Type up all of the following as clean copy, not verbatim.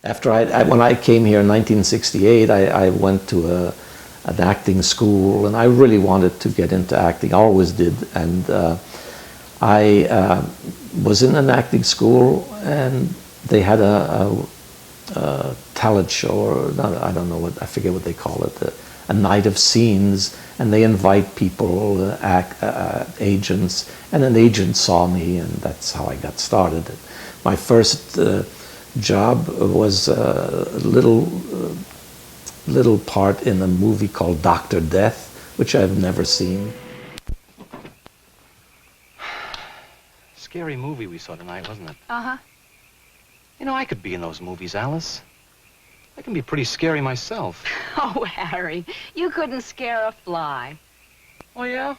After when I came here in 1968, I went to an acting school, and I really wanted to get into acting. I always did, and I was in an acting school, and they had a talent show, or not, I don't know what, I forget what they call it, a night of scenes, and they invite people, agents, and an agent saw me, and that's how I got started. My first job was a little part in a movie called Dr. Death, which I've never seen. Scary movie we saw tonight, wasn't it? Uh-huh. You know, I could be in those movies, Alice. I can be pretty scary myself. Oh, Harry, you couldn't scare a fly. Oh, yeah?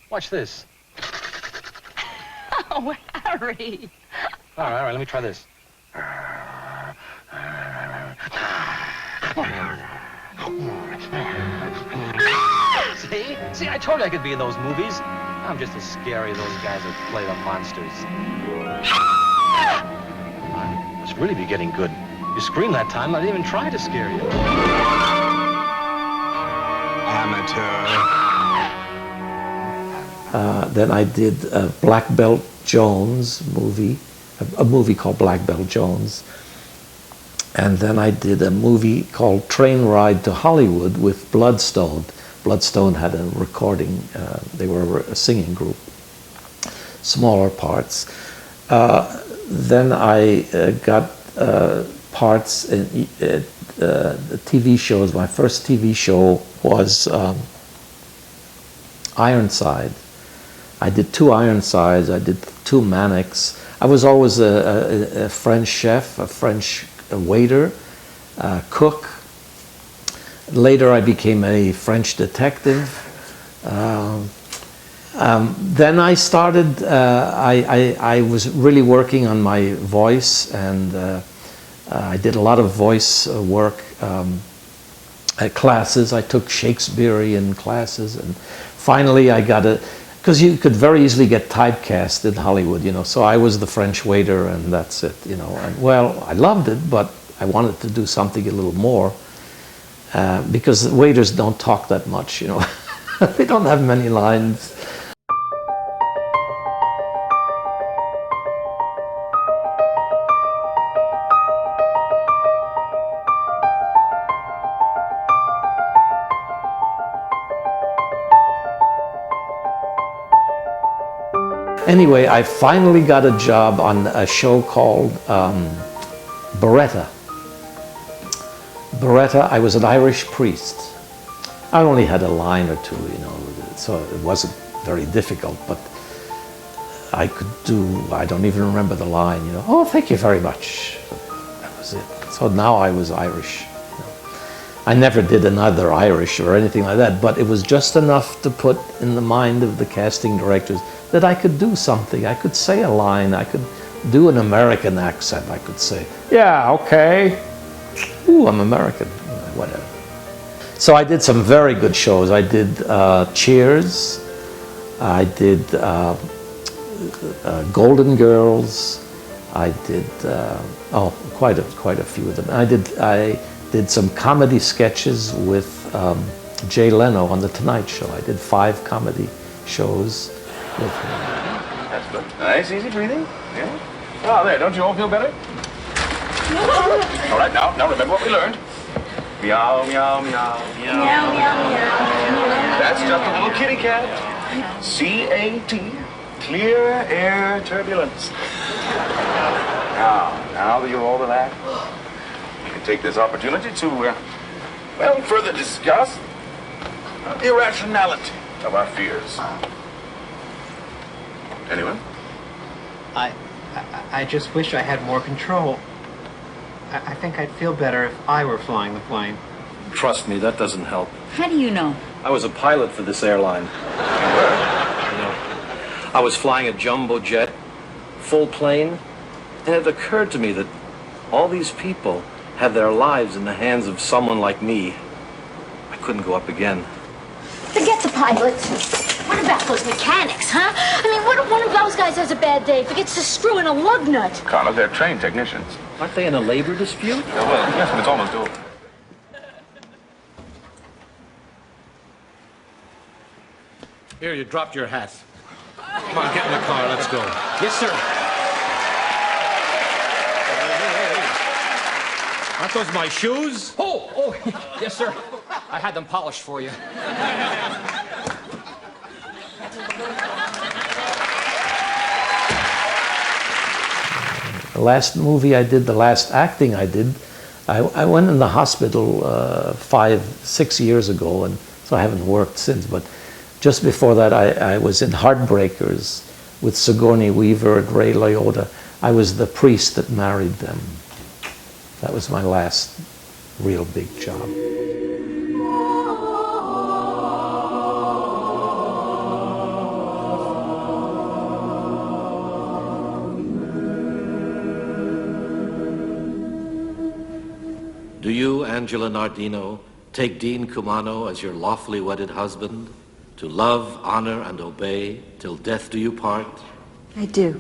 Watch this. Oh, Harry. All right, let me try this. See, I told you I could be in those movies. I'm just as scary as those guys that play the monsters. I must really be getting good. You screamed that time, I didn't even try to scare you. Amateur. Then I did Black Belt Jones movie, a movie called Black Belt Jones. And then I did a movie called Train Ride to Hollywood with Bloodstone. Bloodstone had a recording, they were a singing group, smaller parts. Then I got parts in TV shows. My first TV show was Ironside. I did 2 Ironsides, I did 2 Mannix. I was always a French chef, a French waiter, cook. Later I became a French detective. Then I started, I was really working on my voice, and I did a lot of voice work at classes. I took Shakespearean classes, and finally I got a, because you could very easily get typecast in Hollywood, you know, so I was the French waiter, and that's it, you know. And well, I loved it, but I wanted to do something a little more, because waiters don't talk that much, you know. They don't have many lines. Anyway, I finally got a job on a show called Beretta. Beretta, I was an Irish priest. I only had a line or 2, you know, so it wasn't very difficult, but I could do, I don't even remember the line, you know, oh, thank you very much. That was it. So now I was Irish. You know. I never did another Irish or anything like that, but it was just enough to put in the mind of the casting directors that I could do something. I could say a line. I could do an American accent. I could say, yeah, okay. Ooh, I'm American, you know, whatever. So I did some very good shows. I did Cheers. I did Golden Girls. I did, quite a few of them. I did some comedy sketches with Jay Leno on The Tonight Show. I did 5 comedy shows. That's good. Nice, easy breathing. Yeah. Oh, there. Don't you all feel better? All right, now remember what we learned. Meow, meow, meow, meow. Meow, meow, meow. That's just a little kitty cat. C-A-T. Clear air turbulence. Now that you're all relaxed, we can take this opportunity to, well, further discuss the irrationality of our fears. Anyone? I just wish I had more control. I think I'd feel better if I were flying the plane. Trust me, that doesn't help. How do you know? I was a pilot for this airline. You know, I was flying a jumbo jet, full plane, and it occurred to me that all these people had their lives in the hands of someone like me. I couldn't go up again. Forget the pilot. What about those mechanics, huh? I mean, what if one of those guys has a bad day, forgets to screw in a lug nut? Connor, they're trained technicians. Aren't they in a labor dispute? Yeah, well, yes, but it's almost over. Here, you dropped your hat. Come on, get in the car. Let's go. Yes, sir. Aren't those my shoes? Oh, yes, sir. I had them polished for you. The last movie I did, the last acting I did, I went in the hospital 5-6 years ago, and so I haven't worked since. But just before that, I was in Heartbreakers with Sigourney Weaver and Ray Liotta. I was the priest that married them. That was my last real big job. Do you, Angela Nardino, take Dean Cumano as your lawfully wedded husband, to love, honor, and obey till death do you part? I do.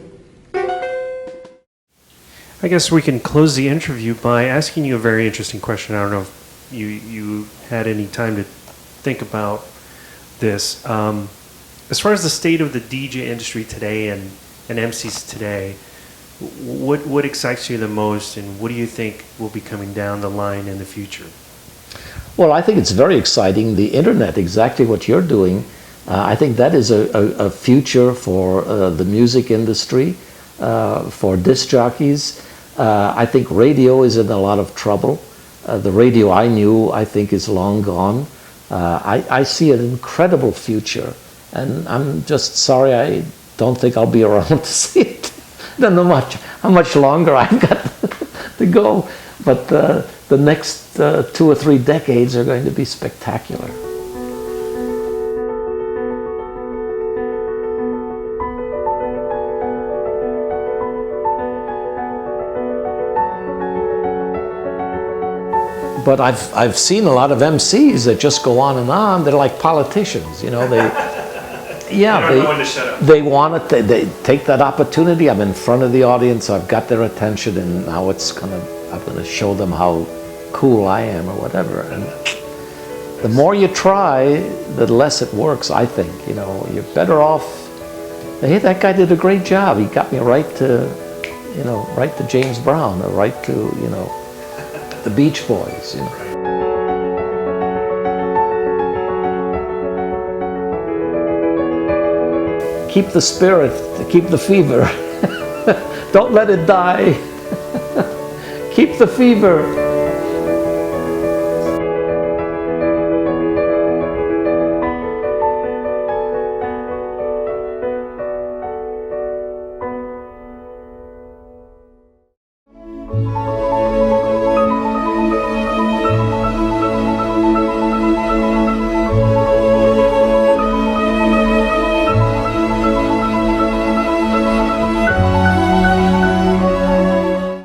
I guess we can close the interview by asking you a very interesting question. I don't know if you had any time to think about this. As far as the state of the DJ industry today and MCs today, what excites you the most, and what do you think will be coming down the line in the future? Well, I think it's very exciting. The internet, exactly what you're doing, I think that is a future for the music industry, for disc jockeys. I think radio is in a lot of trouble. The radio I knew, I think, is long gone. I see an incredible future, and I'm just sorry I don't think I'll be around to see it. I don't know how much longer I've got to go, but the next 2 or 3 decades are going to be spectacular. But I've seen a lot of MCs that just go on and on. They're like politicians, you know. They want it. They take that opportunity. I'm in front of the audience. I've got their attention, and now I'm gonna show them how cool I am, or whatever. And the more you try, the less it works. I think, you know, you're better off. Hey, that guy did a great job. He got me right to James Brown, or right to, you know, the Beach Boys, you know. Keep the spirit, keep the fever. Don't let it die. Keep the fever.